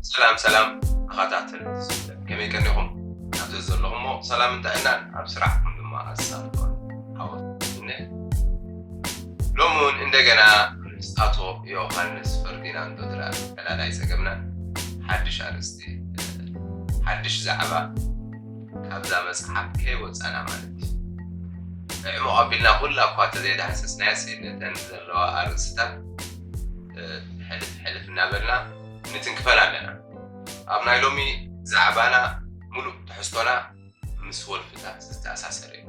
سلام خاتاتل كمي كان لهم عبد اللهم سلام انت انا بسرعه لما اسالكم حاول لومون عندنا ستاتو يوحنس فرديناندو درا لا لا يسجمنا حدش ارستي حدش زعبا كابزا مصحف كي وصانا مالتي مقابلنا كل اقوات زي حسسنا سيدنا زلوا ارستا حلف نابلنا نتنكفل علينا أبنا يلومي زعبانا ملو تحسطونا مس ولفتات تأساسري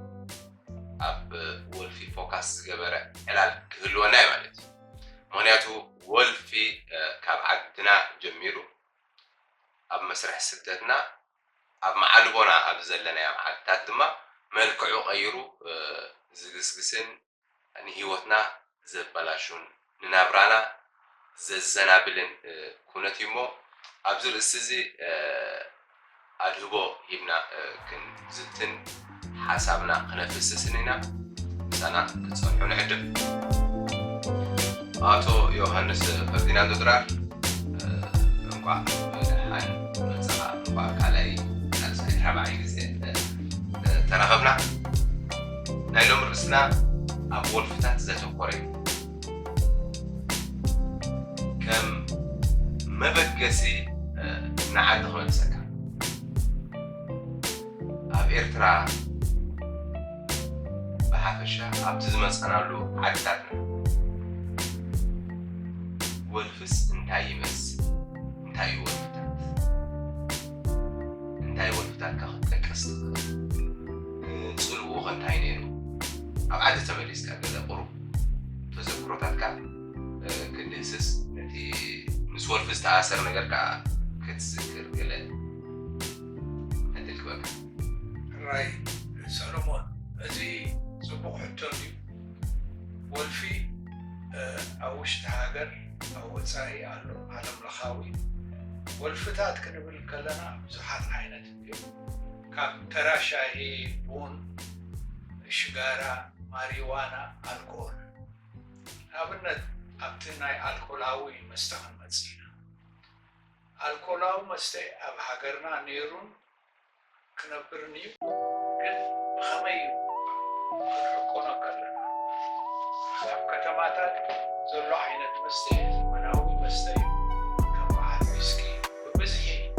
أب ولفي فوكاس جبرة إلى كهلونا مالتي مهنياتو ولفي كاب عقدنا جميرو أب مسرح ستتنا أب معلوبنا أب زلنا يا معدات دما ملكعو غيرو زقسقسن يعني هيوتنا زبلاشون ننابرانا زنابلن كونتي مو أبزر السزي الهبو يبنا كن زتن حسابنا خنفس سنينا سنة كتصنعون عدل آتو يوحنس فرديناندو درار انقع حان منزقا انقع كالاي نالسكي حبعي جزي ترغبنا نايلوم رسنا أبول فتات زيتو قريب كم مبقسي نعد خلال سكا أب إرترا بحفشة أب تزمس أنا له عدتنا ولفس انتاي مس انتاي ولفتات كاخد كسل تسألوا غنتاي نيرو أب عادة تمليس كاقل قرب تذكرتات كندسس نتي مسول فست عسر نجرك كتذكر قلة هديك بقى راي سلمون أزي صبح التردي والفي أوش تهاجر أو تساهي على ملخاوي والفتات كنا بالكلنا زحات عينات كم ترى شاهي بون شجارة ماريوانا الكول أبنت أبتناي الكولاوي مستعمل مزينا الكولاو مستي أب هاجرنا نيرون كنبرني كن خمي كنا كلنا أب كتماتات زلوا عينت مستي مناوي مستي كم بعد مسكين وبزي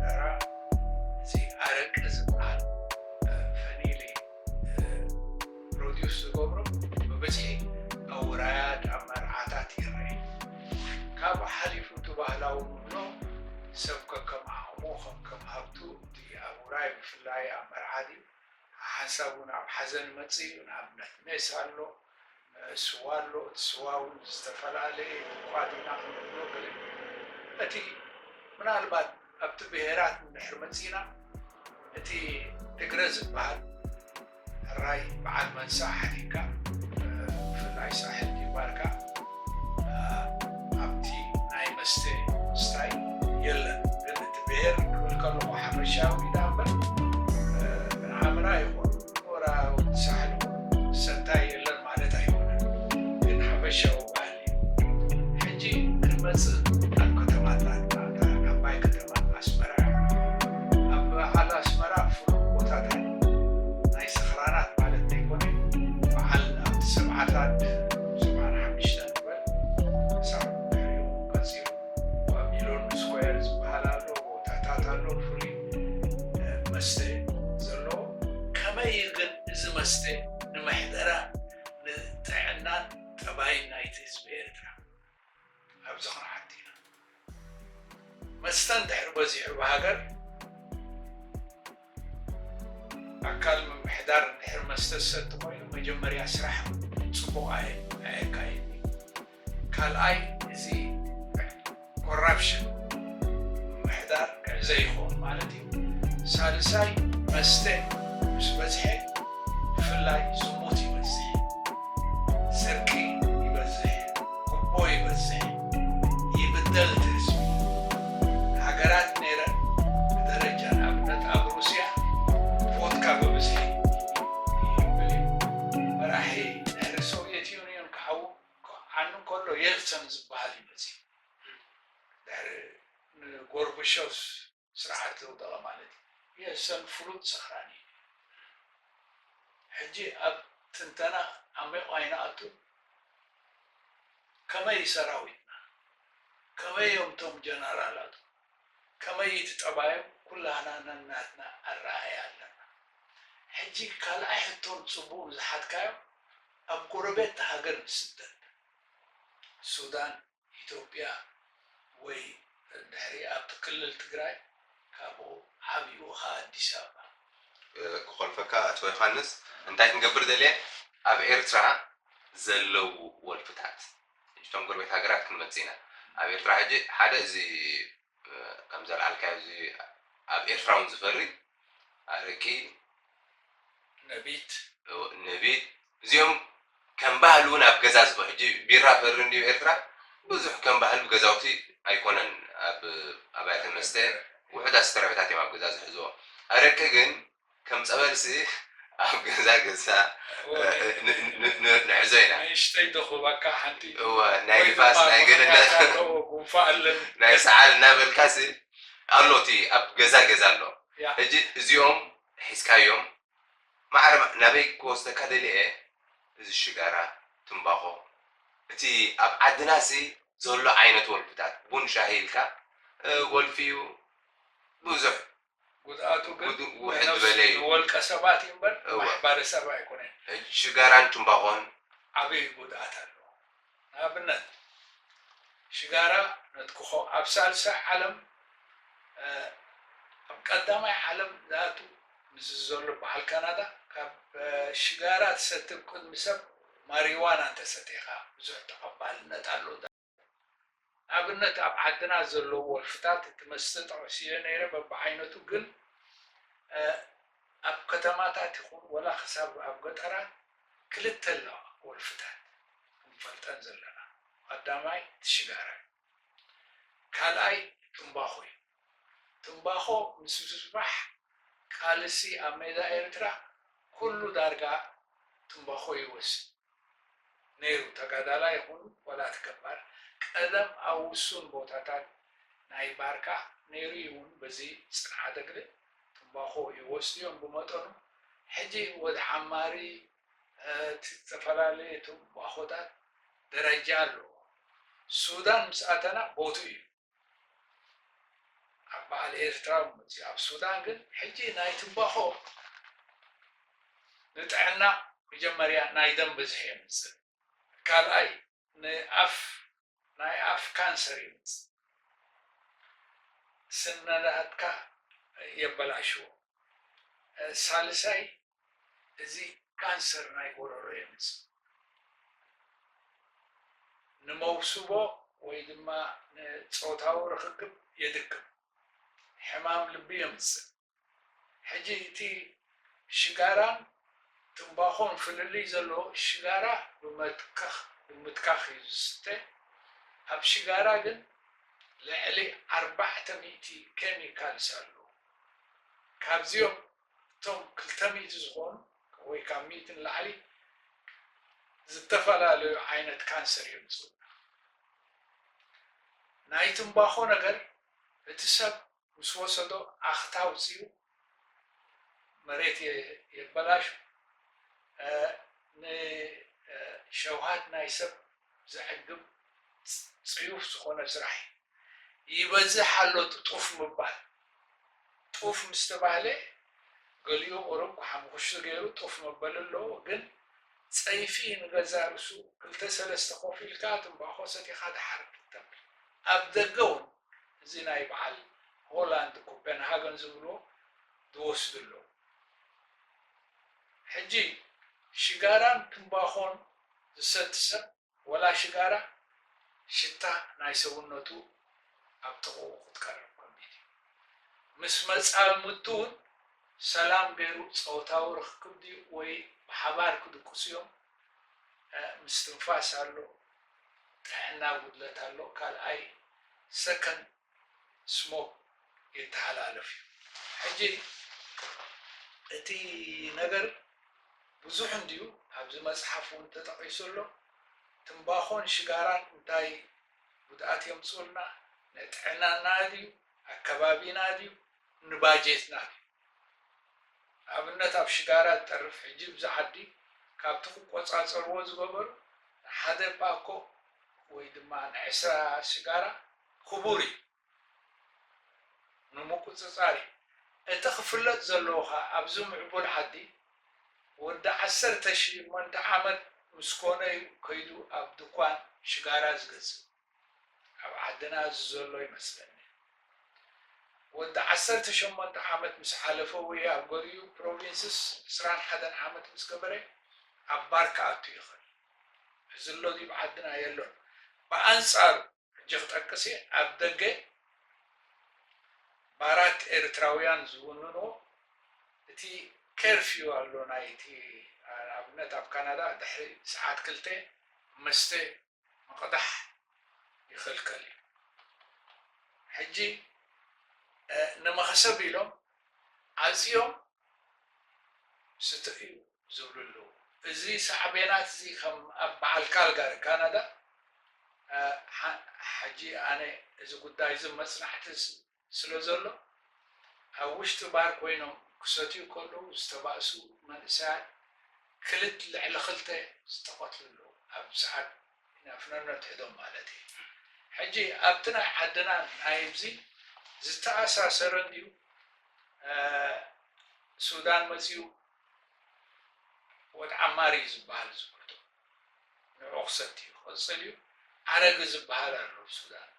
أرى زي أرك زمان فنيلي بروديوس غبرو وبزي أوراد أمر عادات يري كاب حليف تبهلاو منو سبك كم عموخم كم هبتو دي أوراي بفلاي أمر عادي حسابنا بحزن متصيلنا ابنت نسألو سوالو تسواو استفلالي قادنا نقول أتي من البعض أبت بهرات من حرمتنا أتي تجرز بعد الرأي بعد من ساحلك فلاي ساحل دي باركا أبتي ناي مستاي يلا قلت بهر كل كلو حبشاوي دابل من عمراي ورا ساحل سنتاي يلا معناتها يقول من حبشاو أهلي حجي المز الكتمات أباي كتمات أسمرا أبا على أسمرا فلو وتاتاي ناي سخرانات معناتها يقول وعلى سبعات سبعة حمشتان بل سبعة مليون كثير ومليون سكويرز بحالالو وتاتاتالو فري مستي زلو كما يغن إذا مستي نمحدرة نتعنان تباين نايتيز بإرترا أبزخنا حدينا مستان دحر بزيح وهاجر أكال من محدار دحر مستسد تقوينو مجمري أسرح صبو آي كايني كال آي زي corruption محدار كزي خون مالتي سالساي مستي مش بزحي فلاي سموتي بزحي سركي يبزحي كبو يبزحي يبدل تسمي حقرات نيرا بدرجة أبنت أبروسيا فودكا ببزحي يبلي راحي نهر السوفيت يونيون كحو عنو كله يلسن زبالي بزي ጎርብሾስ ስርዓት ዘውደቐ ማለት እዩ የሰን ፍሉጥ ሰኽራኒ ሕጂ ኣብ ትንተና ዓሚቕ ኣይንኣቱ ከመይ ሰራዊትና ከመይ እዮም እቶም ጀነራላት ከመይ ትጠባዮም ኩላህና ነናትና ኣረኣያ ኣለና ሕጂ ካልኣይ ሕቶን ፅቡቕ ዝሓትካዮ ኣብ ጎረቤት ሃገር ንስደት ሱዳን ኢትዮጵያ ወይ ድሕሪ ኣብቲ ክልል ትግራይ ካብኡ ዓብዩ ኸ ኣዲስ ኣበባ ክኾልፈካ ኣቶ ዮሃንስ እንታይ ክንገብር ዘልየ ኣብ ኤርትራ ዘለው ወልፍታት እቶም ጎረቤት ሃገራት ክንመጽእ ኢና ኣብ ኤርትራ ሕጂ ሓደ እዚ ከም ዘለዓልካዮ እዚ ኣብ ኤርትራ እውን ዝፈሪ ኣረቂ ነቢት እዚኦም ከም ባህል እውን ኣብ ገዛ ዝቦ ሕጂ ቢራ ፈሪ እንዲሁ ኤርትራ ብዙሕ ከም ባህል ገዛውቲ ኣይኮነን ኣብ ኣባያተ መስተ ውሕዳት ስተረቤታት እዮም ኣብ ገዛ ዝሕዝዎ ኣረቂ ግን ከም ፀበልሲ ኣብ ገዛ ንዕዞ ኢና ንእሽተይ ደኹበካ ሓንቲ ናይ ንፋስ ናይ ገለነት ጉንፋኣለን ናይ ሰዓል እናበልካሲ ኣሎቲ ኣብ ገዛ ኣሎ ሕጂ እዚኦም ሒዝካዮም ማዕረ ናበይ ክወስደካ ደልየ እዚ ሽጋራ ትንባኾ እቲ ኣብ ዓድናሲ ዘሎ ዓይነት ወልፍታት ቡን ሻሂ ኢልካ ወልፊዩ ብዙሕ ጉድኣቱ ግን ውሕድ በለይ ወልቀ ሰባት እምበር ማሕበረሰብ ኣይኮነን ሽጋራን ትንባኾን ዓብይ ጉድኣት ኣለዎ ንኣብነት ሽጋራ ነትክኾ ኣብ ሳልሳይ ዓለም ኣብ ቀዳማይ ዓለም ዛቱ ምስ ዘሎ በዓል ካናዳ ካብ ሽጋራ ትሰትብ ቅድሚ ሰብ ማሪዋና እንተሰቲኻ ብዙሕ ተቐባልነት ኣሎ ኣብነት ኣብ ዓድና ዘለዎ ወልፍታት እቲ መስተ ጠቕሲለ ነይረ በብዓይነቱ ግን ኣብ ከተማታት ይኹን ወላ ክሳብ ኣብ ገጠራት ክልተ ኣለዋ ወልፍታት ክንፈልጠን ዘለና ቀዳማይ ሽጋራ ካልኣይ ትንባኾ እዩ ትንባኾ ምስ ዝስራሕ ቃልሲ ኣብ ሜዳ ኤርትራ ኩሉ ዳርጋ ትንባኾ ይወስድ ነይሩ ተጋዳላ ይኹን ወላ ትከባር ቀደም ኣብ ውሱን ቦታታት ናይ ባርካ ነይሩ ይሁን በዚ ፅንዓ ደግለ ትንባኾ ይወስድዮም ብመጠኑ ሕጂ ወደ ሓማሪ ዝተፈላለዩ ትንባኾታት ደረጃ ኣለዎ ሱዳን ምስኣተና ቦቱ እዩ ኣብ በዓል ኤርትራ ኣብ ሱዳን ግን ሕጂ ናይ ትንባኾ ንጥዕና መጀመርያ ናይ ደም ብዝሒ የምፅእ ካልኣይ ናይ ኣፍ ካንሰር የምፅእ ስነናትካ የበላሽዎ ሳልሳይ እዚ ካንሰር ናይ ጎረሮ የምፅእ ንመውስቦ ወይ ድማ ንፆታዊ ርክክብ የድክም ሕማም ልቢ የምፅእ ሕጂ እቲ ሽጋራን ትንባኾን ፍልልይ ዘሎ ሽጋራ ብምትካኽ እዩ ዝስተ ኣብ ሽጋራ ግን ልዕሊ 400 ኬሚካልስ ኣለዎ ካብዚኦም እቶም 200 ዝኾኑ ወይ ካብ 100 ንላዕሊ ዝተፈላለዩ ዓይነት ካንሰር የምፅኡ ናይ ትንባኾ ነገር እቲ ሰብ ምስ ወሰዶ ኣኽታ ውፅኡ መሬት የበላሹ ንሸውሃት ናይ ሰብ ዘዕግብ ፅዩፍ ዝኾነ ስራሕ ይበዝሕ ኣሎ ጡፍ ምባል ጡፍ ምስ ተባህለ ገሊኡ ቁሩብ ሓሙሽተ ገይሩ ጡፍ መበል ኣለዎ ግን ፀይፊ ንገዛ ርእሱ 2-3 ኮፍ ኢልካ ትንባኾ ሰቲኻ ድሓር ትተብል ኣብ ደገ እውን እዚ ናይ በዓል ሆላንድ ኮፐንሃገን ዝብሎ ዝወስዱ ኣለዉ ሕጂ ሽጋራን ትንባኾን ዝሰቲ ሰብ ወላ ሽጋራ ሽታ ናይ ሰውነቱ ኣብ ጥቕኡ ክትቀርብ ከቢድ እዩ ምስ መፃምቱ እውን ሰላም ገይሩ ፀወታዊ ርክክብ ድዩ ወይ ብሓባር ክድቅሱ እዮም ምስትንፋስ ኣሎ ጥዕና ጉድለት ኣሎ ካልኣይ ሰከንድ ስሞክ የተሓላለፍ እዩ ሕጂ እቲ ነገር ብዙሕ እንድዩ ኣብዚ መፅሓፍ እውን ተጠቒሱ ኣሎ ትንባኾን ሽጋራን እንታይ ጉድኣት የምፅኡልና ንጥዕናና ድዩ ንኣከባቢና ድዩ ንባጀትና ድዩ ኣብነት ኣብ ሽጋራ ትጠርፍ ሕጂ ብዛ ዓዲ ካብቲ ክቆፃፀርዎ ዝገበሩ ሓደ ባኮ ወይ ድማ ን10 ሽጋራ ክቡር እዩ ንምቁፅፃር እዩ እቲ ክፍለጥ ዘለዎ ኸ ኣብዚ ምዕቡል ዓዲ ወዲ 18 ዓመት ምስ ኮነ እዩ ከይዱ ኣብ ድኳን ሽጋራ ዝገዝእ ኣብ ዓድና ዘሎ ይመስለኒ ወዲ 18 ዓመት ምስ ሓለፈ ወይ ኣብ ገሊኡ ፕሮቪንስስ 21 ዓመት ምስ ገበረ ኣብ ባርካ ኣቱ ይኽእል እዚ ሎዚ ብዓድና የሎን ብኣንፃሩ ሕጂ ክጠቅስ ኣብ ደገ ባራት ኤርትራውያን ዝውንንዎ እቲ ከርፊዩ ኣሎ ናይቲ ኣብነት ኣብ ካናዳ ድሕሪ ሰዓት 2 መስተ ምቕዳሕ ይኽልከል እዩ ሕጂ ንመኽሰብ ኢሎም ኣዝዮም ስተ እዩ ዝብልሉ እዚ ሳዕቤናት እዚ ከም ኣብ በዓል ካልጋሪ ካናዳ ሕጂ ኣነ እዚ ጉዳይ እዚ መፅናዕቲ ስለ ዘሎ ኣብ ውሽጢ ባር ኮይኖም ክሰትዩ ከለዉ ዝተባእሱ መንእሰያት ልዕሊ 2 ዝተቐትልሉ ኣብ ሰዓት ናፍነነት ሄዶም ማለት እዩ ሕጂ ኣብቲ ናይ ዓድና ናይ ብዚ ዝተኣሳሰረን እዩ ሱዳን መፅኡ ወድ ዓማሪ ዝበሃል ዝብልቶ ንዑኽሰት እዩ ክቕፅል እዩ ዓረግ ዝበሃል ኣሎ ሱዳን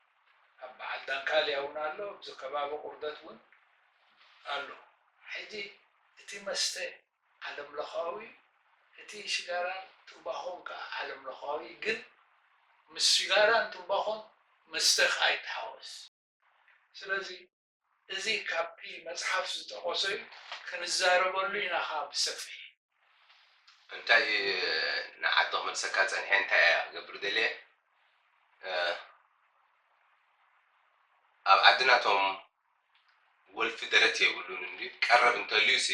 ኣብ በዓል ዳንካልያ እውን ኣሎ ብዚ ከባቢ ቁርደት እውን ኣሎ ሕጂ እቲ መስተ ዓለም ለኻዊ እቲ ሽጋራን ትንባኾን ከዓ ዓለም ለኻዊ ግን ምስ ሽጋራን ትንባኾን መስተ ኣይተሓወስ ስለዚ እዚ ካብቲ መፅሓፍ ዝጠቆሰ ክንዛረበሉ ኢና ኻ ብሰፊሕ እንታይ ንዓዲ ክመልሰካ ፀኒሐ እንታይ እያ ክገብር ደልየ ኣብ ዓድናቶም ወልፊ ደረት የብሉን እንዲ ቀረብ እንተልዩሲ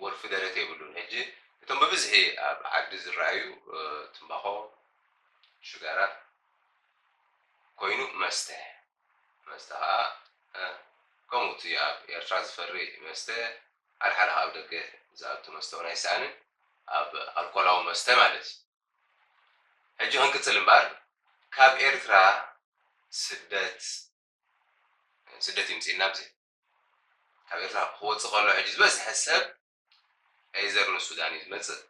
ወልፊ ደረት የብሉን ሕጂ እቶም ብብዝሒ ኣብ ዓዲ ዝረኣዩ ትንባኾ ሽጋራ ኮይኑ መስተ ከዓ ከምኡ እቲ ኣብ ኤርትራ ዝፈሪ መስተ ሓደሓደ ኣብ ደገ ዝኣቱ መስተ እውን ኣይሰኣንን ኣብ ኣልኮላዊ መስተ ማለት እዩ ሕጂ ክንቅፅል እምበር ካብ ኤርትራ ስደት ይምፅእ ናብዚ ካብ ኤርትራ ክወፅእ ከሎ ሕጂ ዝበዝሐ ሰብ ኤዘር ንሱዳን እዩ ዝመፅእ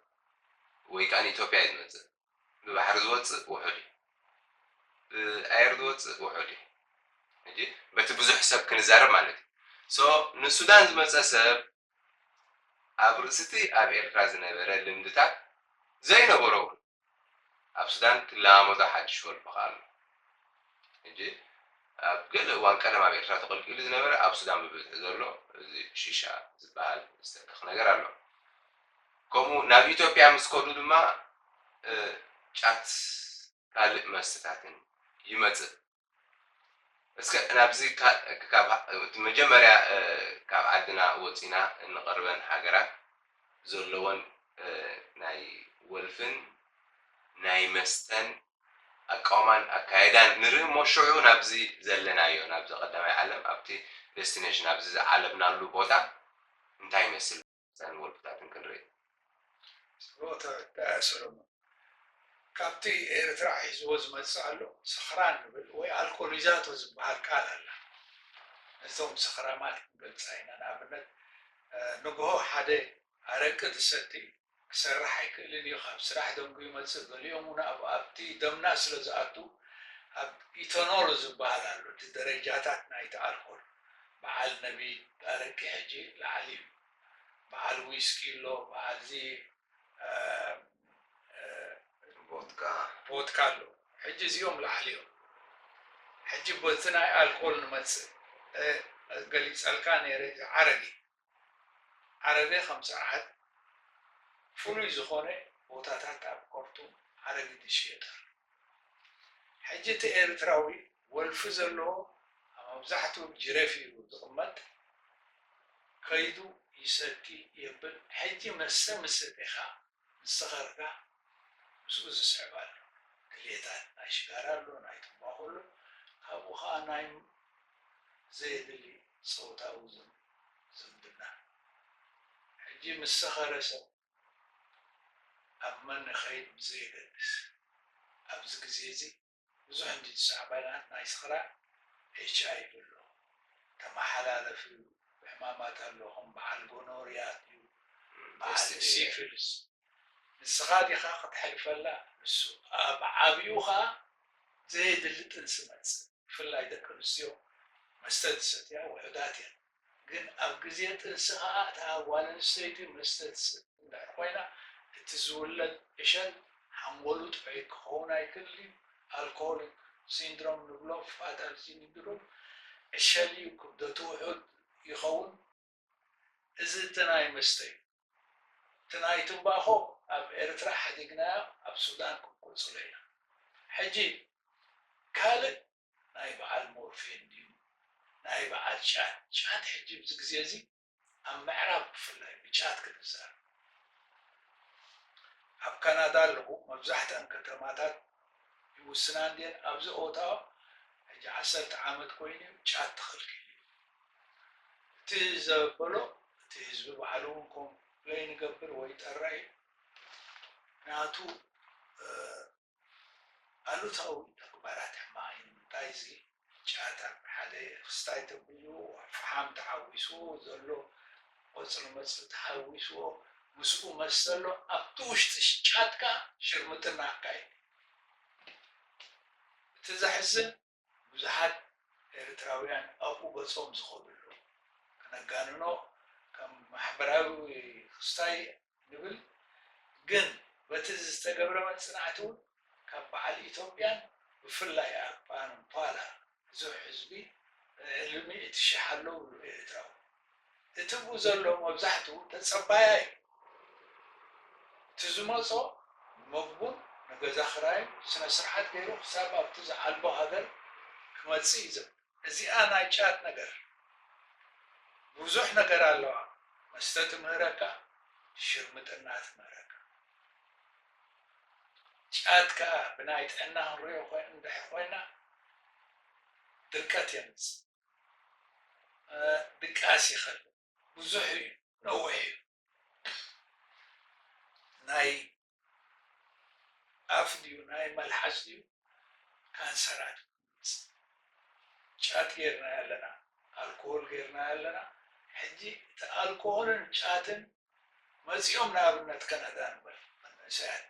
ወይ ከዓ ንኢትዮጵያ እዩ ዝመፅእ ብባሕሪ ዝወፅእ ውሑድ እዩ ብኣየር ዝወፅእ ውሑድ እዩ ሕጂ በቲ ብዙሕ ሰብ ክንዛረብ ማለት እዩ ንሱዳን ዝመፀ ሰብ ኣብ ርእስቲ ኣብ ኤርትራ ዝነበረ ልምድታት ዘይነበሮ እውን ኣብ ሱዳን ክለማመዶ ሓድሽ ወልፊ ኣሎ ሕጂ ኣብ ገለ እዋን ቀደም ኣብ ኤርትራ ተቐልቂሉ ዝነበረ ኣብ ሱዳን ብብዝሒ ዘሎ እዚ ሺሻ ዝበሃል ዝተክኽ ነገር ኣሎ ከምኡ ናብ ኢትዮጵያ ምስ ከዱ ድማ ጫት ካልእ መስተታትን ይመፅእ እስከ ናብዚ መጀመርያ ካብ ዓድና ወፂና እንቐርበን ሃገራት ዘለዎን ናይ ወልፍን ናይ መስተን ኣቃውማን ኣካይዳን ንርኢ ሞሽዑ ናብዚ ዘለናዮ ናብዚ ቀዳማይ ዓለም ኣብቲ ዴስቲኔሽን ኣብዚ ዝዓለምናሉ ቦታ እንታይ ይመስል ዘን ወልፍታትን ክንርኢ ቦታ ሰሎሞን ካብቲ ኤርትራ ሒዝዎ ዝመፅእ ኣሎ ስኽራን ንብል ወይ ኣልኮሊዛቶ ዝበሃል ቃል ኣላ እዞም ስኽራማት ክንገልፃ ኢና ንኣብነት ንግሆ ሓደ ኣረቂ ዝሰቲ ክሰርሕ ኣይክእልን እዩ ካብ ስራሕ ደንጉ ይመፅእ ገሊኦም እውን ኣብቲ ደምና ስለ ዝኣቱ ኣብ ኢቶኖል ዝበሃል ኣሎ እቲ ደረጃታት ናይቲ ኣልኮል በዓል ነቢድ ኣረቂ ሕጂ ላዕሊ እዩ በዓል ዊስኪ ኣሎ በዓል እዚ ቮድካ ኣሎ ሕጂ እዚኦም ላዕሊ እዮም ሕጂ በቲ ናይ ኣልኮል ንመፅእ ገሊፀልካ ነይረ ዓረቤ ከም ሰዓት ፍሉይ ዝኾነ ቦታታት ኣብ ኮርቱም ዓረጊት ይሽየጥ ሕጂ እቲ ኤርትራዊ ወልፊ ዘለዎ ኣብ መብዛሕትኡ ጅረፍ እዩ ዝቕመጥ ከይዱ ይሰቲ የብል ሕጂ መስተ ምስጢኻ ምስኸርካ ምስኡ ዝስዕብ ኣሎ ክልኤታት ናይ ሽጋራ ኣሎ ናይ ትንባኾ ኣሎ ካብኡ ከዓ ናይ زيدلي صوتا وزن زنبنا حجي مسخرسه أمن خيط بزي قدس أبزق زيزي بزو عندي تسعبانات نايس خرع إيش عايب له كما حلال في بحمامات اللهم بعل جونوريات بعل سيفلس السخادي خاقت حلف الله السو عابيوخا زيد اللي تنسمت في الله يذكر السيو مستدست يا وحداتي جن أبجزيت السخاء تاوال السيتي مستدست خوينا تزولد إشل حمولت فيك خونا يكلي الكوليك سيندروم نبلوف هذا سيندروم الشلي كبدتو حد يخون إذا تناي مستي تناي تنباخو أب إرترا حدقنا أب سودان كل صلينا حجي كالك ناي بعال مورفين ديو ناي بعال شات حجي بزقزيزي أم معراب في الله بشات كدزار أب كندا له مبزحت أن كتماتات يوسنان دين أبز أوتا حجي 10 عامت كويني شات تخلقي تزبلو تزبل بحلونكم لين قبر ويتقرأي ناتو ألوتاوي تكبرات حماين تايزي شاتا حالي خستايت بيو فحام تحويسو زلو وصل مسل تحويسو مسؤو مسلو أبتوش تشاتكا شرمتنا كاي تزحزن بزحات إرتراويان أبو بصوم زخبلو كنقانونو كم محبراوي خستاي نبل جن بتز تقبر من صنعتون كبعال إثيوبيان بفلا يا بان بالا زو حزبي اللي يتشحلوا إرتراو تتبو زلهم وبزحتو تتصبايا تزمصو مبون نجزا خراي سنة سرحات غيرو حساب أبتز عالبو هذا كمتسيزم زي أنا جات نجر بوزح نجر الله مستت مهركا شرمت الناس مهركا جاتكا بنايت أنها نريو خوين ندح خوينا دركات يمز دكاسي خل بوزحي نوحي ناي أفديو ناي ملحس ديو كان سرات جات غيرنا لنا الكول غيرنا لنا حجي الكول جاتن مسيوم نابنت كندا نبل منسان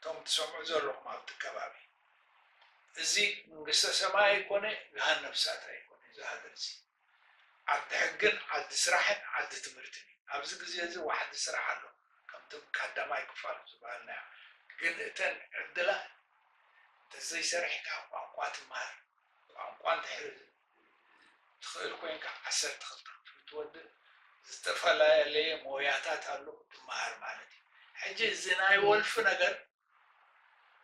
توم تسمعوا زلهم ما بتكبابي زي منقصة سماء يكوني جهنم ساتها يكوني إذا هذا زي عد حقن عد سرحن عد تمرتني أبزق زي واحد سرح له كم تبقى حدا ما يكفر سبحانه قلتن عدلا تزي سرحك وقوات المهر وقوات حرز تخيل كوينك عسر تخلطة تود استفلا لي موياتات هلو المهر مالتي حجي الزناي والف نجر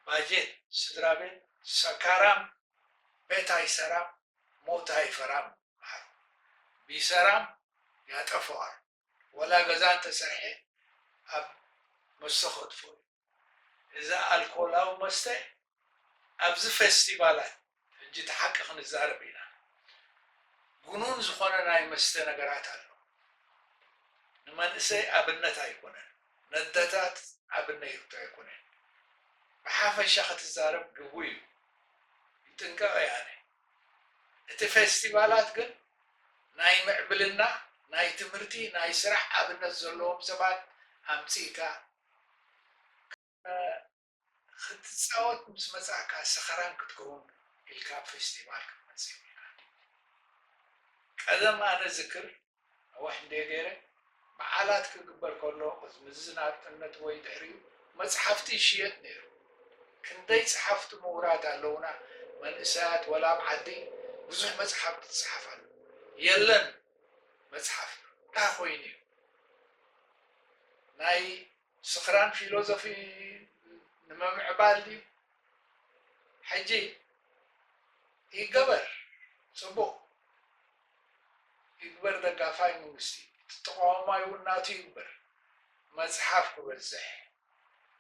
باجيت سدرابين سكرام بيتاي سرام موتاي فرام بيسرام ياتفوار ولا غزان تسرحي أب مستخد فوي إذا الكولاو مستي أبز فستيفالات جيت حقق نزار بينا جنون زخونا ناي مستي نقرات عنه نمانسي أبنتا يكونن ندتات أبنتا يكونن بحافة شاخة الزارب قويو يتنقى يعني إنت فستيفالات قل ناي معبلنا ناي تمرتي ناي سرح أبنتا زلوهم زبات أمسيكا ختصاوت مس مساكا سخران كتكون الكاب فيستيفال كمسيونا قدم أنا ذكر واحد ديغيره بعالات كقبل كله مزنات النت ويدحريو مصحفتي شيت نيرو كندي صحفت مورات اللونا من إسات ولا بعدي بزح مصحف تصحفن يلن مصحف تاخويني ناي سخران فيلوزوفي نما معبالدي حجي يقبر صبو يقبر دقافاي موسي تقوما يوناتي يقبر مزحف كبزح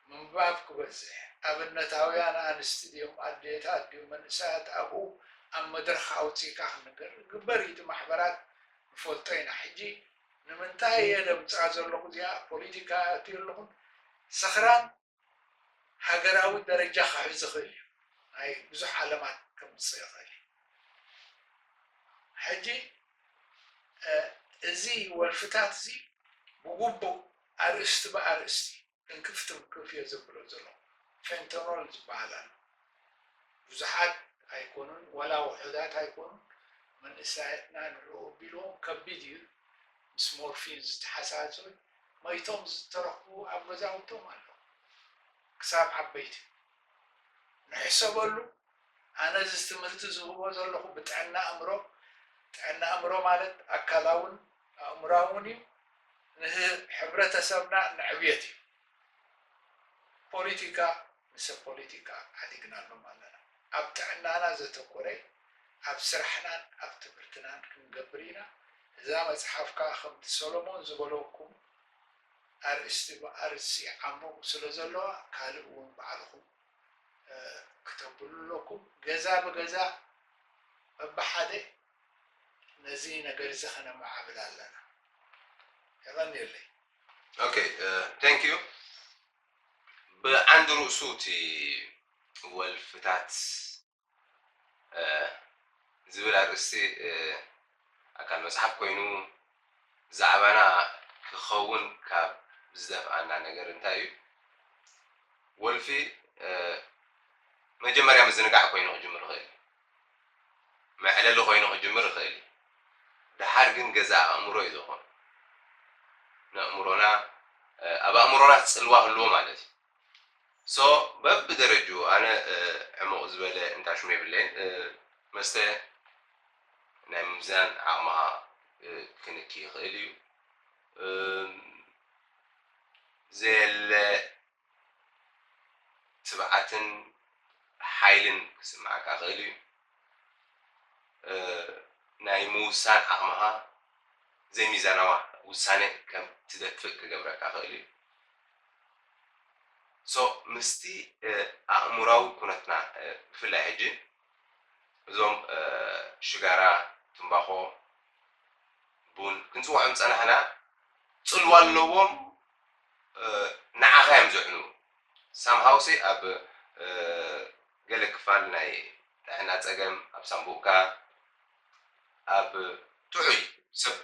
من باب كبزح أبنتاويان أنستديوم أديت أديو من ساعة أبو ኣብ መድረኽ ኣውፂኢካ ክንገር ግበር ኢቲ ማሕበራት ንፈልጦ ኢና ሕጂ ንምንታይ እየ ደምፃ ዘለኹ እዚኣ ፖለቲካ ኣትዩ ኣለኹን ሰኽራን ሃገራዊ ደረጃ ክሕዝ ይኽእል እዩ ናይ ብዙሕ ዓለማት ከምፅእ ይኽእል እዩ ሕጂ እዚ ወልፍታት እዚ ብግቡእ ኣርእስቲ ብኣርእስቲ ክንክፍ እየ ዘብሎ ዘሎ ፌንተኖል ዝበሃል ኣሎ ብዙሓት ኣይኮኑን ወላ ውሑዳት ኣይኮኑን መንእሰያትና ንሪኦ ቢልዎም ከቢድ እዩ ምስ ሞርፊን ዝተሓሳሰቡ መይቶም ዝተረኽቡ ኣብ ገዛውቶም ኣለዉ ክሳብ ዓበይቲ ንሕሰበሉ ኣነ እዚ ትምህርቲ ዝህቦ ዘለኹ ብጥዕና ኣእምሮ ማለት ኣካላውን ኣእምራውን እዩ ንሕብረተሰብና ንዕብየት እዩ ፖለቲካ ንሰብ ፖለቲካ ዓዲግናሎም ኣለና ኣብ ጥዕናና ዘተኮረ ኣብ ስራሕናን ኣብ ትምህርትናን ክንገብር ኢና እዛ መፅሓፍ ከዓ ከምቲ ሰሎሞን ዝበለኩም ኣርእስቲ ብኣርእስቲ ዓሙቕ ስለ ዘለዋ ካልእ እውን ባዕልኩም ክተብሉ ኣለኩም ገዛ ብገዛ በብሓደ ነዚ ነገር እዚ ክነማዕብል ኣለና يغنيلي اوكي ثانك يو بعنده رؤسوتي والفتات زبل عرسي اكل مصحف كوينو زعبانا كخون كاب بزاف عنا نجر انتايو والفي مجمريا مزنقع كوينو جمر خيل ما علل كوينو جمر خيل دحار كن جزاء امرو يدخل نأمرنا أبا أمرنا تسألوا هلو مالتي so بدرجو أنا عمو زبالة أنت عشمي بالليل مسته نمزان عما كنكي خيليو زي تبعتن حايلن كسمعك خيليو نايموسان عمها زي ميزانا وسانة كم تدفق كجبرك أخلي. مستي أمراو كنتنا في اللهجة زوم شجرة تنباخو بون كنتو عم أنا هنا صلوا اللوم نعخام زعنو somehow سي أب قالك فالناي إحنا تأجم أب سامبوكا أب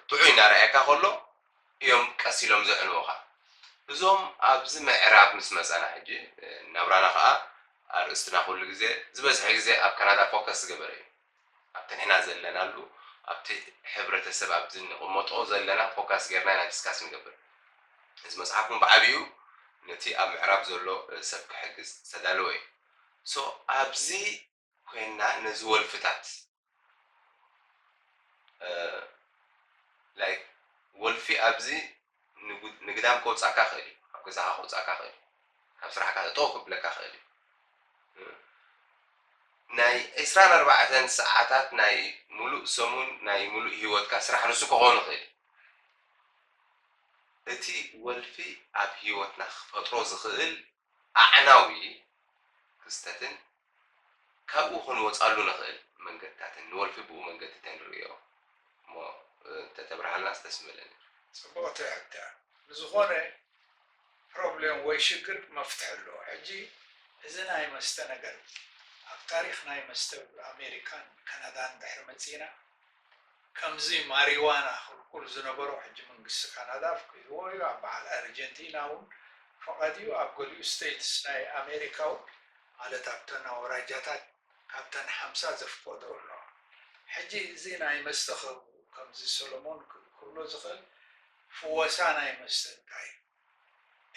تعي نارئك خلو يوم كسيلهم زعنوها زوم أبز معراب مسمس أنا حجي نبرانا خا أرستنا كل جزء زبز حجزء أب كندا فوكس جبري أب تنحنا زلنا له أب حبرة السبب زين ومطعو زلنا فوكس جرنا نتسكاس مجبر إذا مسحكم بعبيو نتي أب معراب زلو سبك حجز سدالوي أبزي كنا نزول فتات like wolfi abzi نقدام كوتس أكاخلي أبغى زها كوتس أكاخلي أبصراحة كذا توقف بلا كاخلي ناي إسرائيل 4 ساعات ناي ملو سمون ناي ملو هيوت كسرح نسوق هون خير أتي wolfi أب هيوت نخ أطروز خيل أعناوي كستتن كابو هون وتصلوا نخيل من قتاتن wolfi بو من قتاتن رياو ما تتبرع الناس تسملني صبغت حتى نزغونه بروبلم ويشكر مفتح له حجي إذا ناي مستنقل التاريخ ناي مستو أمريكان كندا بحر مدينة كم زي ماريوانا كل زنبرو حجي من قصة كندا في هو على أرجنتينا فقديو أبغى ستيتس ناي أمريكا على تابتنا وراجعات كابتن حمزة زفقود الله حجي زي ناي مستخل كم زي سولومون كله زخل فوسانا يمستنتاي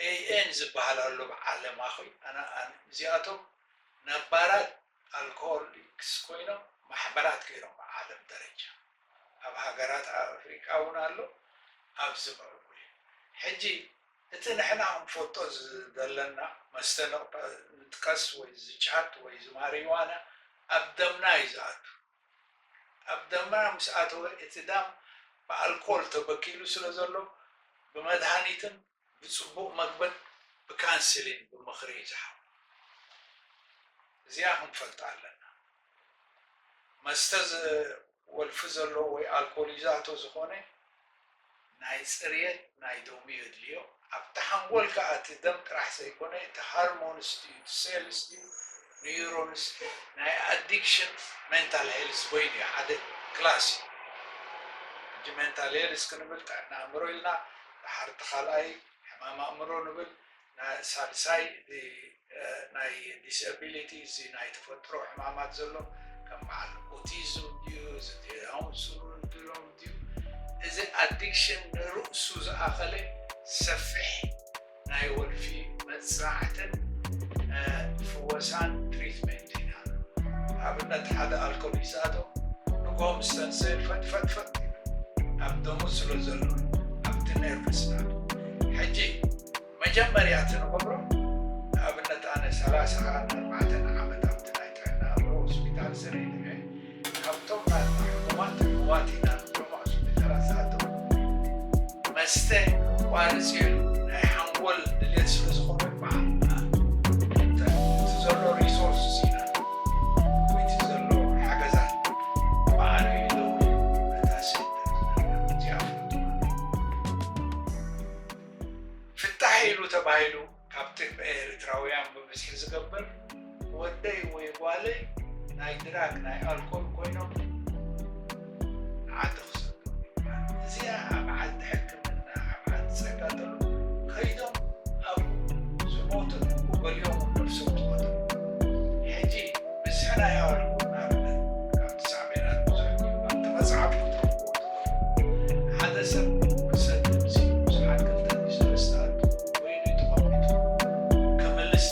اي ان زبالة اللو بعالم اخوي انا زياتو نبارات الكوليكس كوينو محبرات كيرو بعالم درجة اب هاجرات افريقيا ونالو اب زبالة حجي انت نحنا هم فوتوز دلنا مستنو نتكس ويزجات ويزماريوانا ابدمنا يزاتو ابدمنا مساتو اتدام بالكول تبكيلو سلازلو بمدهانيتن بصبوق مقبل بكانسلين بمخريج زياهم فلت علنا መስተ ወልፊ ዘሎ ወይ ኣልኮሊዛቶ ዝኾነ ናይ ፅርየት ናይ ደሙ የድልዮ ኣብቲ ሓንጎል ከዓ እቲ ደም ጥራሕ ዘይኮነ እቲ ሃርሞንስ ድዩ እቲ ሴልስ ድዩ ኒውሮንስ ናይ ኣዲክሽን ሜንታል ሄልስ ኮይኑ እዩ ሓደ ክላስ እዩ እንጂ ሜንታል ሄልስ ክንብል ጥዕና ኣእምሮ ኢልና ድሓርቲ ካልኣይ ሕማም ኣእምሮ ንብል ሳልሳይ ናይ ዲስኣብሊቲ እዚ ናይ ተፈጥሮ ሕማማት ዘሎ ከም በዓል ኦቲዝም ድዩ ዳውን ሲንድሮም ድዩ እዚ ኣዲክሽን ንርእሱ ዝኣኸለ ሰፊሕ ናይ ወልፊ መፅናዕትን ፍወሳን ትሪትመንት ኢና ኣብነት ሓደ ኣልኮሊዛቶ ንጎም ስተንስል ፈትፈትፈት ኣብ ደሙ ስለ ዘሎ ኣብቲ ነርቭስና ሕጂ መጀመርያ እቲ ንገብሮ ኣብነት ኣነ 34 ዓመት ኣብቲ ናይ ጥዕና ኣእምሮ ሆስፒታል ሰሪሐ ካብቶም ናይ ሕሙማት ኢና ንብሎም ሆስፒታላት ዝኣተው መስተ ዋርፅሉ ናይ ሓንጎል ድሌት ስለ ዝኾነ እቲ ዘሎ ሪሶርስ ኢና ወይ እቲ ዘሎ ሓገዛት በዓል እዩ ደው ነታ ሴንተር እዚኣ ፍታሕ ኢሉ ተባሂሉ ካብቲ ኤርትራውያን ብብዝሒ ዝገብር ወደይ ወይ ጓለይ ናይ ድራግ ናይ ኣልኮል ኮይኖም ዓዲ ክሰዱ እዚኣ ኣብ ዓዲ ሕክምና ኣብ ዓዲ ፀጋጠሉ ከይዶም ኣብ ዝሞቱ ገሊኦም ነፍሶም ዝሞቱ ሕጂ ብዝሒ ናይ ኣልኮል ንኣብነት ካብቲ ሳዕቤናት ብዙሕ እዩ ኣብቲ መፅሓፍ ክትረኽብዎ ሓደ ሰብ ክሰድ ምሲ ብዙሓት ክልተ ሰለስተ ኣዱ ወይኑ ተቐሚጡ ክምልስ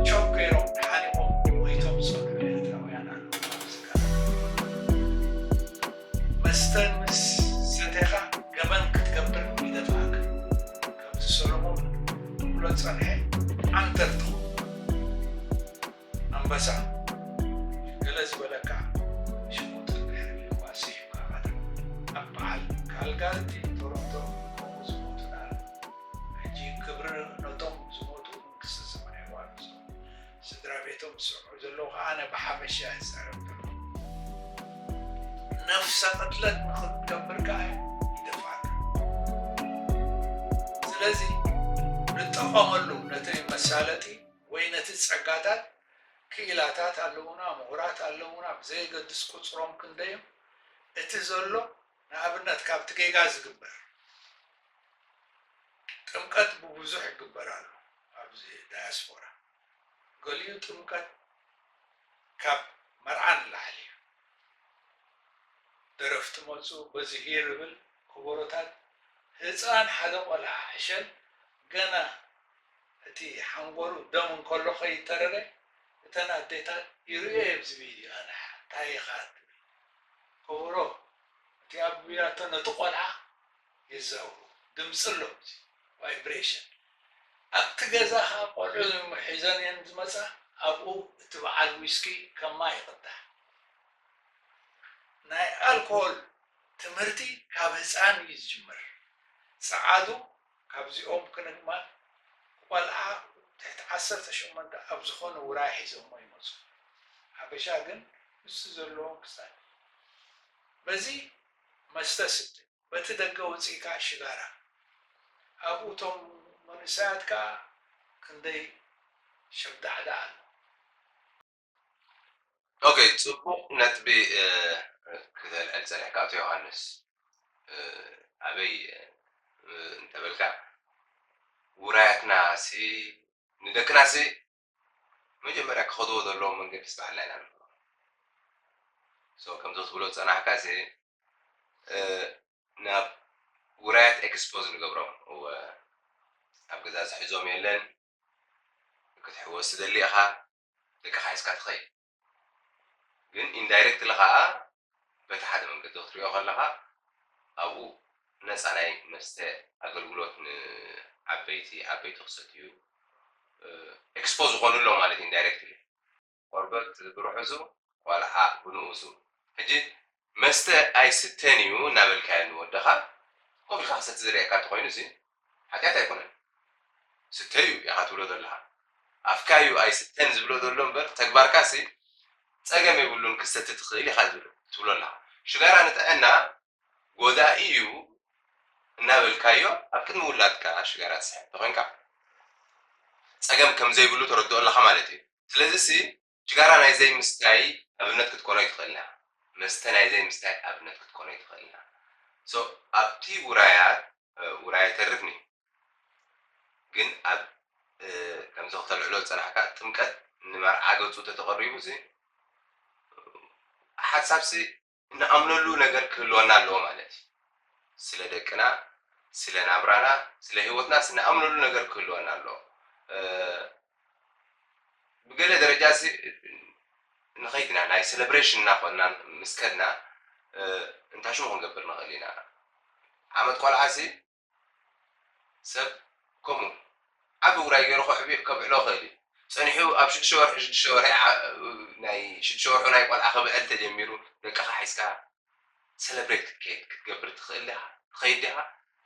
ቾክ ገይሮም ሓኒቆም ወይቶም ዝሰልሑ ኤርትራውያን ኣለዉ ኣብዚ መስተ ምስ ሰተኻ ገበን ክትገብር ይደፍኣካ ከምዚ ሰሎሞን ብሎ ፀንሐ ዓንተር ትኹን ኣንበሳ ገለ ዝበለካ ሽሙጥ ድሕሪ ዋሲሕካ ኣብ በዓል ካልጋቲ ቶሮንቶ ከምኡ ዝሞቱ ዳር ሕጂ ክብሪ ነቶም ዝሞቱ መንግስቲ ሰማይ ዋርሶ ስድራ ቤቶም ዝስምዑ ዘለዉ ከዓ ኣነ ብሓፈሻ ዝፀረብ ዘሎ ነፍሰ ቅትለት ንክትገብር ከዓ ይደፍኣካ ስለዚ ንጠቐመሉ ነቲ መሳለጢ ወይ ነቲ ፀጋታት ክኢላታት ኣለዉና ምሁራት ኣለዉና ብዘይገድስ ቁፅሮም ክንደዮም እቲ ዘሎ ንኣብነት ካብቲ ጌጋ ዝግበር ጥምቀት ብብዙሕ ይግበር ኣሎ ኣብዚ ዳያስፖራ ገሊኡ ጥምቀት ካብ መርዓ ንላዕሊ እዩ ደረፍቲ መፁ በዚ ይርብል ክቡሮታት ህፃን ሓደ ቆልዓ ሕሸል ገና እቲ ሓንጎሉ ደም እንከሎ ከይተረረ እተን ኣዴታት ይርዮ የብዚ ቪድዮ ኣነ እንታይ ኢኻ ክቡሮ እቲ ኣብ ቢያቶ ነቲ ቆልዓ ይዛውሩ ድምፂ ኣሎ ቫይብሬሽን ኣብቲ ገዛኻ ቆልዑ ሒዘን እየን ዝመፃ ኣብኡ እቲ በዓል ዊስኪ ከማ ይቕዳሕ ናይ ኣልኮል ትምህርቲ ካብ ህፃን እዩ ዝጅምር ፀዓዱ ካብዚኦም ክንግማል ቆልዓ ትሕቲ 18 ኣብ ዝኾነ ውራይ ሒዞሞ ይመፁ ሓበሻ ግን ምስ ዘለዎም ክሳድ በዚ መስተ ስተ በቲ ደገ ውፅኢካ ሽጋራ ኣብኡ እቶም መንእሰያት ከዓ ክንደይ ሸብዳዕዳ ኣሎ ኦኬ ፅቡቅ ነጥቢ ክተልዕል ፀኒሕካ ኣቶ ዮሃንስ ኣበይ እንተበልካ ውራያትና ንደቅና መጀመርያ ክኸድዎ ዘለዎም መንገዲ ዝተባህልና ኢና ከምዚ ክትብሎ ፀናሕካ ናብ ውራያት ኤክስፖዝ ንገብሮም ኣብ ገዛ ዝሕዞም የለን ክትሕወስ ትደሊ ኢኻ ደቅኻ ሒዝካ ትኸይድ ግን ኢንዳይሬክትሊ ከዓ በቲ ሓደ መንገዲ ክትሪኦ ከለካ ኣብኡ ነፃ ናይ መስተ ኣገልግሎት ንዓበይቲ ክሰትዩ ኤክስፖዝ ዝኾኑሎም ማለት ኢንዳይሬክትሊ ቆርበት ብርሑሱ ቆልዓ ብንኡሱ ሕጂ መስተ ኣይስተን እዩ እናበልካዮ ንወደኻ ቆቢልካ ክሰቲ ዝርአካ እንተኮይኑ ሓጢኣት ኣይኮነን ስተ እዩ ኢኻ ትብሎ ዘለካ ኣፍካ እዩ ኣይስተን ዝብሎ ዘሎ እምበር ተግባርካ ፀገም የብሉን ክስተት ትኽእል ኢኻ ትብሎ ኣለኻ ሽጋራ ንጥዕና ጎዳኢ እዩ እናበልካዮ ኣብ ቅድሚ ውላድካ ሽጋራ ትስሕብ ተኾንካ ፀገም ከም ዘይብሉ ተረድኦ ኣለኻ ማለት እዩ ስለዚ ሽጋራ ናይ ዘይምስታይ ኣብነት ክትኮኖ ይትኽእል ኢኻ መስተ ናይ ዘይምስታይ ኣብነት ክትኮኖ ይትኽእል ኢኻ ኣብቲ ውራያት ተርፍኒ ግን ኣብ ከምዚ ክተልዕሎ ፀናሕካ ጥምቀት ንመርዓ ገፁ ተተቐሪቡ ሓሳብ ንኣምነሉ ነገር ክህልወና ኣለዎ ማለት እዩ ስለ ደቅና ስለ ናብራና ስለ ህይወትና ንኣምነሉ ነገር ክህልወና ኣለዎ ብገለ ደረጃ ንኸይድና ናይ ሴሌብሬሽን እናኾና ምስከድና እንታይ ሽሙ ክንገብር ንኽእል ኢና ዓመት ቆልዓ ሰብ ከምኡ ዓብ ውራይ ገይሩ ከብዕሎ ኽእል እዩ ፀኒሑ ኣብ 6 ወርሒ ናይ 6 ወርሑ ናይ ቆልዓ ክብዕል ተጀሚሩ ደቅኻ ሒዝካ ሴሌብሬት ክትገብር ትኽእል ኢኻ ትኸይድ ኢኻ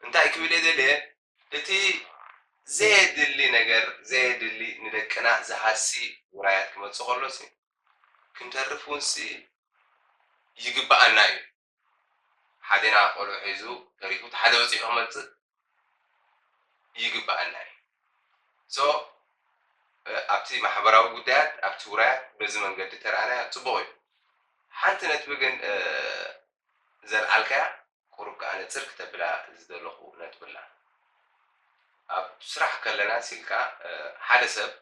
እንታይ ክብል እየ ዘልየ እቲ ዘየድሊ ነገር ዘየድሊ ንደቅና ዝሃሲ ውራያት ክመፅእ ከሎ ክንተርፍ እውን ይግባአና እዩ ሓደና ቆልዑ ሒዙ ተሪፉ ሓደ በፂሑ ክመፅእ ይግባአና እዩ ኣብቲ ማሕበራዊ ጉዳያት ኣብቲ ውራያት በዚ መንገዲ ተረኣናያ ፅቡቕ እዩ ሓንቲ ነጥቢ ግን ዘርአልካያ ቁሩብ ከዓ ነፅር ክተብላ ዝደለኹ ነጥብላ ኣብ ስራሕ ከለና ሲልካ ሓደ ሰብ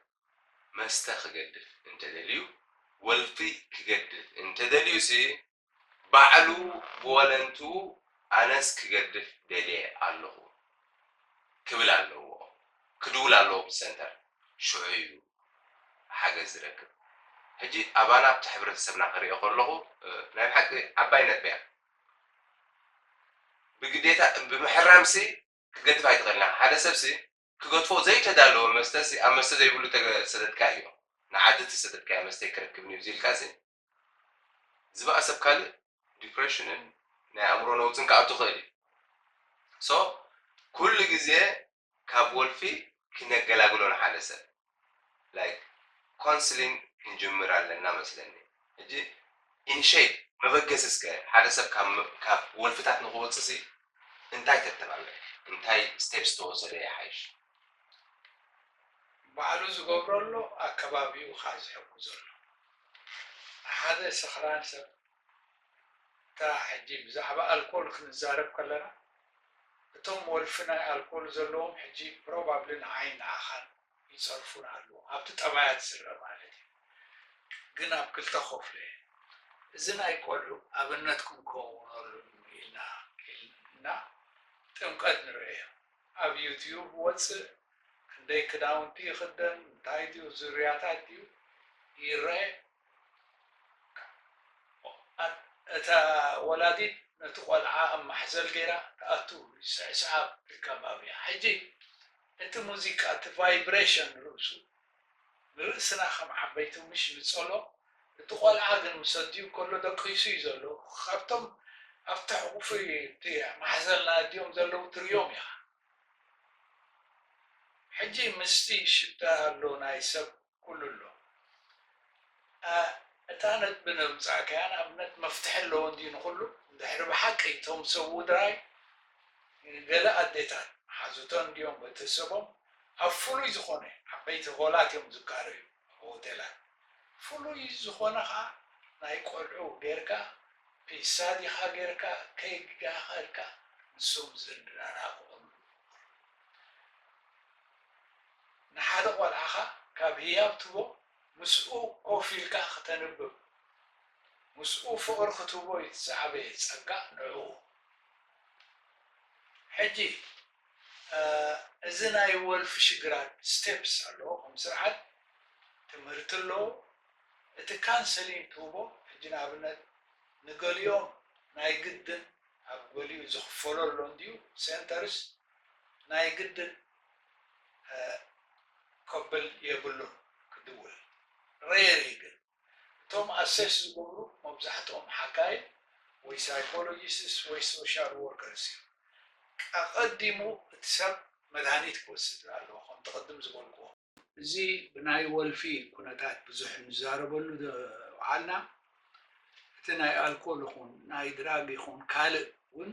መስተ ክገድፍ እንተደልዩ ወልፊ ክገድፍ እንተደልዩ ባዕሉ ብወለንቱ ኣነስ ክገድፍ ደልየ ኣለኹ ክብል ኣለዎ ክድውል ኣለዎ ብሰንተር ሽዑ እዩ ሓገዝ ዝረክብ ሕጂ ኣባና ኣብቲ ሕብረተሰብና ክሪኦ ከለኹ ናይ ብሓቂ ዓባይ ነጥቢ እያ ብግዴታ ብምሕራም ክገድፍ ኣይትኽእልና ሓደ ሰብ ክገድፎ ዘይተዳለወ መስተ ኣብ መስተ ዘይብሉ ተሰደድካ እዩ ንዓዲ ተሰደድካ መስተ ክረክብኒ እዩ ኢልካ ዝበኣሰብ ካልእ ዲፕሬሽንን ናይ ኣእምሮ ነውፅን ክኣቱ ክእል እዩ ኩሉ ግዜ ካብ ወልፊ ክነገላግሎ ንሓደ ሰብ ላይክ ኮንስሊንግ ክንጅምር ኣለና መስለኒ ሕጂ ኢንሼት መበገሲ እስከ ሓደ ሰብ ካብ ወልፍታት ንክወፅእ እንታይ ተተባብዕ እንታይ ስቴፕስ ተወሰደ ይሓይሽ ባዕሉ ዝገብረሎ ኣከባቢኡ ካ ዝሕግዘሎ ሓደ ሰኽራን ሰብ እታ ሕጂ ብዛዕባ ኣልኮል ክንዛረብ ከለና እቶም ወልፊ ናይ ኣልኮል ዘለዎም ሕጂ ፕሮባብሊ ንዓይ ንዓኻን ይፀርፉን ኣለዎ ኣብቲ ጠባያት ዝረአ ማለት እዩ ግን ኣብ ክልተ ከፍለ እዚ ናይ ቆልዑ ኣብነትኩም ከውነሉ ኢልና ጥምቀት ንርእዮ ኣብ ዩትዩብ ወፅእ ክንደይ ክዳውንቲ ይኽደን እንታይ ድዩ ዙርያታት ድዩ ይረአ እታ ወላዲት ነቲ ቆልዓ ኣብ ማሕዘል ገይራ ተኣቱ ይስዕስዓ ብከባቢያ ሕጂ እቲ ሙዚቃ እቲ ቫይብሬሽን ርእሱ ንርእስና ከም ዓበይቲ ምሽ ንፀሎ እቲ ቆልዓ ግን ምሰድዩ ከሎ ደቂሱ እዩ ዘሎ ካብቶም ኣብቲ ሕቑፊ እቲ ማሕዘልና ድዮም ዘለዉ ትርዮም ኢኻ ሕጂ ምስቲ ሽታ ኣሎ ናይ ሰብ ኩሉ ኣሎ እታ ነጥቢ ነምፃእከያ ንኣብነት መፍትሒ ኣለዎ እንድዩ ንኩሉ እንድሕሪ ብሓቂ እቶም ሰብ ውድራይ ገለ ኣዴታት ሓዙቶን ድዮም ቤተሰቦም ኣብ ፍሉይ ዝኾነ ዓበይቲ ሆላት እዮም ዝካረዩ ሆቴላት ፍሉይ ዝኾነ ከዓ ናይ ቆልዑ ጌርካ ፒሳ ዲኻ ጌርካ ኬክ ዲኻ ጌርካ ንሶም ዝንዳናቅኦም ንሓደ ቆልዓኻ ካብ ህያብ ትቦ ምስኡ ኮፍ ኢልካ ክተንብብ ምስኡ ፍቅሪ ክትቦ ይትዛዕበየ ፀጋ ንዕኡ ሕጂ እዚ ናይ ወልፊ ሽግራት ስቴፕስ ኣለዎ ከም ስርዓት ትምህርቲ ኣለዎ እቲ ካንሰሊንግ ትቦ ሕጂ ንኣብነት ንገሊኦም ናይ ግድን ኣብ ገሊኡ ዝኽፈለሎ እንድዩ ሴንተርስ ናይ ግድን ከብል የብሉን ክድውል ሬሪ ግን እቶም ኣሴስ ዝገብሩ መብዛሕትኦም ሓካይ ወይ ሳይኮሎጂስትስ ወይ ሶሻል ወርከርስ እዩ ኣቐዲሙ እቲ ሰብ መድሃኒት ክወስድ ኣለዎ ከም ተቐድም ዝበልክዎ እዚ ብናይ ወልፊ ኩነታት ብዙሕ ንዛረበሉ በዓልና እቲ ናይ ኣልኮል ይኹን ናይ ድራግ ይኹን ካልእ እውን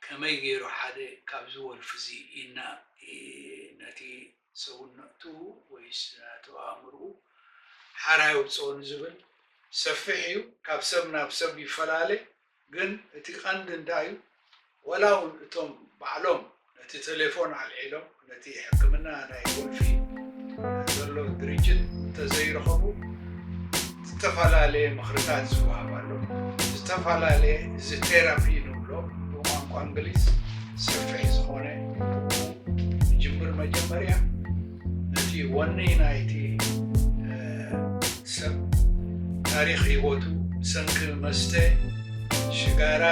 ከመይ ገይሩ ሓደ ካብዚ ወልፊ እዚ ኢና ነቲ ሰውነቱ ወይስ ነቲ ኣእምርኡ ሓራይ ውፅኦ ንዝብል ሰፊሕ እዩ ካብ ሰብ ናብ ሰብ ይፈላለ ግን እቲ ቀንዲ እንታይ እዩ ወላ እውን እቶም ባዕሎም ነቲ ቴሌፎን ኣልዒሎም ነቲ ሕክምና ናይ ወልፊ ዘሎ ድርጅት እንተዘይረኸቡ ዝተፈላለየ ምክርታት ዝወሃብ ኣሎ ዝተፈላለየ እዚ ቴራፒ ንብሎ ብቋንቋ እንግሊዝ ሰፊሕ ዝኾነ ጅምር መጀመርያ ነቲ ወኒ ናይቲ ሰብ ታሪክ ሂወቱ ሰንኪ መስተ ሽጋራ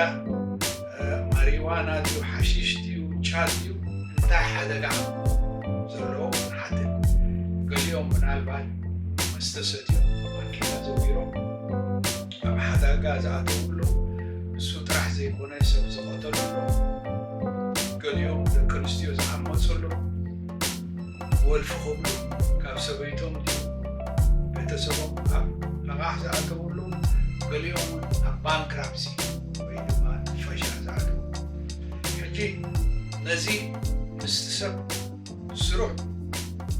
ማሪዋና ድዩ ሓሺሽ ድዩ ጫት ድዩ እንታይ ሓደጋ ዘለዎ ንሓትት ገሊኦም ምናልባት መስተ ሰትዮም ማኪና ዘዊሮም ኣብ ሓደጋ ዝኣተውሉ እሱ ጥራሕ ዘይኮነ ሰብ ዝቐተሉሉ ገሊኦም ደቂ ኣንስትዮ ዝዓመፁሉ ወልፊ ክብሉ ካብ ሰበይቶም ድዩ ቤተሰቦም ኣብ ልቓሕ ዝኣተውሉ ገሊኦም ኣብ ባንክራፕሲ ወይ ድማ ፈሻ ዝኣተው ሕጂ ነዚ ምስቲ ሰብ ስሩዕ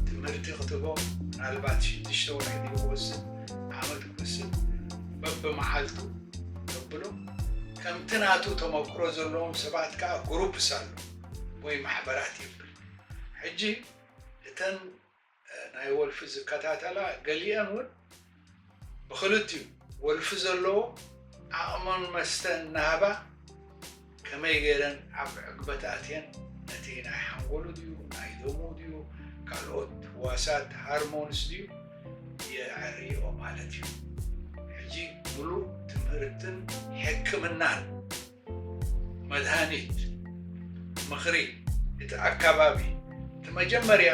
ትምህርቲ ክትቦ ምናልባት 6 ወርሒ ይወስድ ዓመት ክወስድ በብመዓልቱ ተብሎ ከምቲ ናቱ ተመክሮ ዘለዎም ሰባት ከዓ ግሩፕስ ኣሎ ወይ ማሕበራት ይብል ሕጂ እተን ናይ ወልፊ ዝከታተላ ገሊአን እውን ብክልቲኡ ወልፊ ዘለዎ ዓቕሞን መስተ እናሃባ ከመይ ገይረን ኣብ ዕግበት ኣትየን ነቲ ናይ ሓንጎሉ ድዩ ናይ ደሙ ድዩ ካልኦት ህዋሳት ሃርሞንስ ድዩ የዕርዮ ማለት እዩ ሕጂ ሙሉእ ትምህርትን ሕክምናን መድሃኒት ምኽሪ እቲ ኣከባቢ እቲ መጀመርያ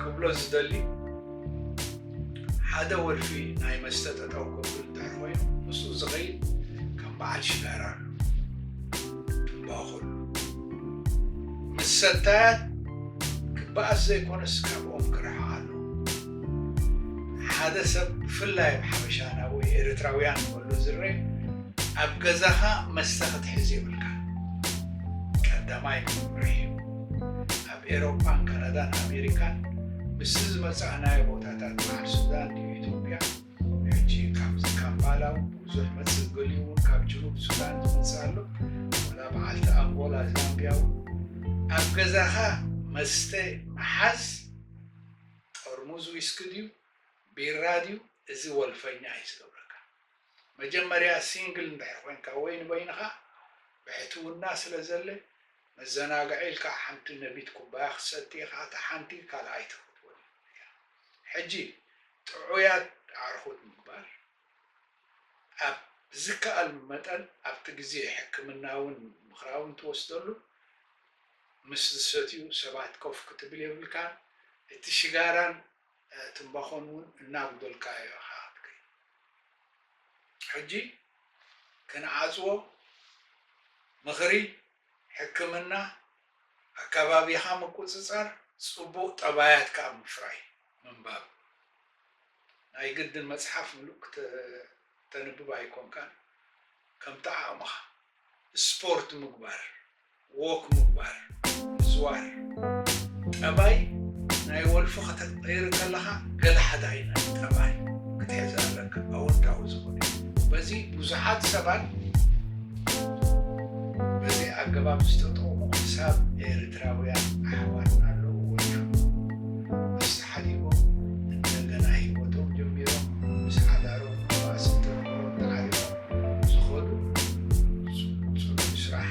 ክብሎ ዝደሊ ሓደ ወልፊ ናይ መስተ ጠጠው ክብል እንድሕር ኮይኑ ምስኡ ዝኸይድ ከም በዓል ሽጋራ ኣሎ ትንባኹሉ ምስ ሰታያት ክበኣስ ዘይኮነስ ካብኦም ክርሕቕ ኣሎ ሓደ ሰብ ብፍላይ ብሓበሻና ወይ ኤርትራውያን ከሎ ዝርአ ኣብ ገዛኻ መስተ ክትሕዝ ይብልካ ቀዳማይ ምርሒ ኣብ ኤሮፓን ካናዳን ኣሜሪካን ምስ ዝመፃእናዮ ቦታታት በዓል ሱዳን ድዩ ኢትዮጵያ ሕጂ ካብዚ ካምፓላ ብዙሕ መፅእ ገሊኡ እውን ካብ ጅኑብ ሱዳን ዝመፅእ ኣሎ ወላ በዓልቲ ኣንጎላ ዛምቢያ እውን ኣብ ገዛኻ መስተ መሓዝ ጠርሙዝ ዊስኪ ድዩ ቢራ ድዩ እዚ ወልፈኛ እዩ ዝገብረካ መጀመርያ ሲንግል እንድሕር ኮንካ ወይ ንበይንኻ ብሕትውና ስለ ዘለ መዘናግዒ ኢልካ ሓንቲ ነቢት ኩባያ ክሰቲ ኢኻ እታ ሓንቲ ካልኣይ ትኽትወል ሕጂ ጥዑያት ኣዕርኹት ምግባር ኣብ ዝከኣል መጠን ኣብቲ ግዜ ሕክምናውን ምኽራውን ትወስደሉ ምስ ዝሰትዩ ሰባት ኮፍ ክትብል የብልካን እቲ ሽጋራን ትንባኾን እውን እናጉደልካዮ ኢኻ ትከይድ ሕጂ ክንዓፅዎ ምኽሪ ሕክምና ኣከባቢኻ ምቁፅፃር ፅቡቕ ጠባያትካ ምፍራይ ምንባብ ናይ ግድን መፅሓፍ ሙሉእ ተንብብ ኣይኮንካን ከምቲ ዓቕምኻ ስፖርት ምግባር ወክ ምግባር ምዝዋር ጠባይ ናይ ወልፊ ከተቀይር ከለኻ ገለ ሓደ ዓይነት ጠባይ ክትሕዝ ኣለካ ኣወንታዊ ዝኾነ በዚ ብዙሓት ሰባት በዚ ኣገባብ ዝተጠቕሙ ክሳብ ኤርትራውያን ኣሕዋትና ኣለዉ ወልፊ ኣስተሓዲቦም እንደገና ሂወቶም ጀሚሮም ምስ ሓዳሮም ባስንተሮም ተዓሪፎም ዝኸዱ ፅሉይ ስራሕ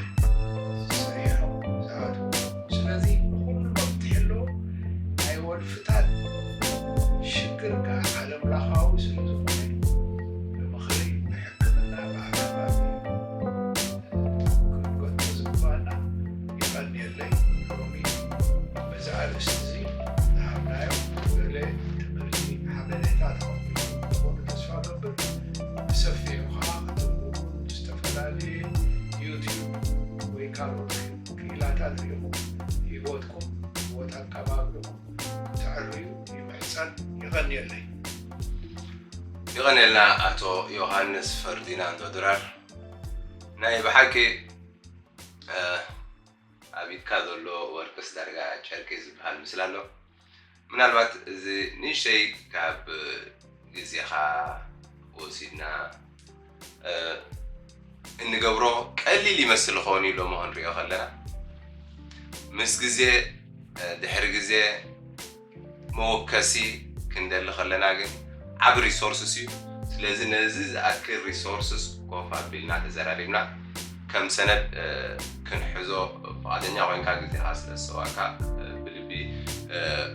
ዝሰሪሖም ዝኣትዉ ስለዚ ብኩሉ መፍትሒ ኣለዎ ናይ ወልፍታት ሽግር ከዓ ዓለም ለኻዊ ስለ ዝኾነ ብምኽሪ ብሕክምና ብኣከባቢ ክንገቶ ዝግባአና ይቐኒየለይ ሎሚ በዚ ኣርእስቲ እዚ ዝሃብናዮ ገለ ትምህርቲ ሓበሬታ ተቐቢሉ ዝኾኑ ተስፋ ገብር ብሰፊሑ ከዓ ክትንብቡን ዝተፈላለየ ዩቲዩብ ወይ ካልኦት ክኢላታት ሪኢኹም ሂወትኩም ሂወት ኣከባቢኩም ክትዕርዩ ይምሕፀን ይቐኒየለይ يغنيلنا أتو يوهانس فرديناندو درار ناي بحكي أبيت كادولو ورقص درجة تشاركيز بهالمثلالو من الوقت زي نيشي كاب جزيخا وسيدنا إن جبرو قليل يمثل خوني لو ما هنريا خلنا مس جزء دحر جزء موكسي كندل خلنا جن عبر ريسورسز لازم نزيد أكل ريسورسز كوفا بيلنا تزرعلنا كم سنة كنحزو بعدين يوين كاجتي حاصل سواء بالبي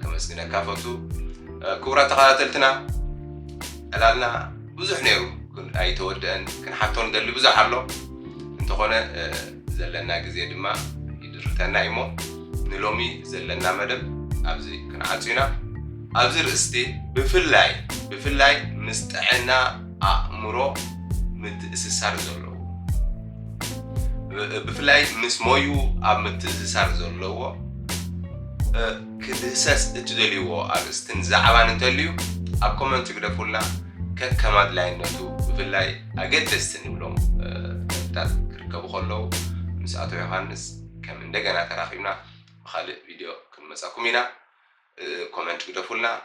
كمسكنا كافتو كورة تقاتلتنا ألالنا بزح نيرو كن أي تودن كن حتى ندلي بزح حلو انت خونه زلنا جزء دما يدرتنا إيمو نلومي زلنا مدب أبزي كن عاتينا أبزي رستي بفلاي مستعنا أمره متأسسار زلو بفلاي مسمويو أب متأسسار زلو كدساس تدليو أستنزعبان انتليو أكومنت كدفولنا كماد لاينتو بفلاي أجدستني بلوم كركبو خلو مساعتو يوهانس كم اندقنا تراخيبنا بخالق فيديو كن مساكمينا كومنت كدفولنا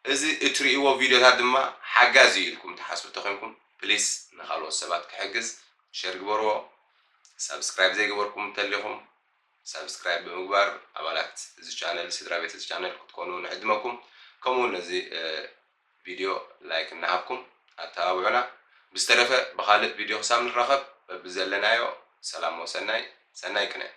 إذا اتريقوا فيديو هادما حاجازي لكم تحسبوا تخيمكم بليس نخلو السبات كحجز شير قبروا سبسكرايب زي قبركم تليهم سبسكرايب بمقبار أبالات إذا channel سيدرا بيت channel تكونوا نعدمكم كمون نزي فيديو لايك نحبكم أتابعونا بسترفة بخالق فيديو سامن الرخب بزلنايو سلام وسناي سناي كناي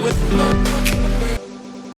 with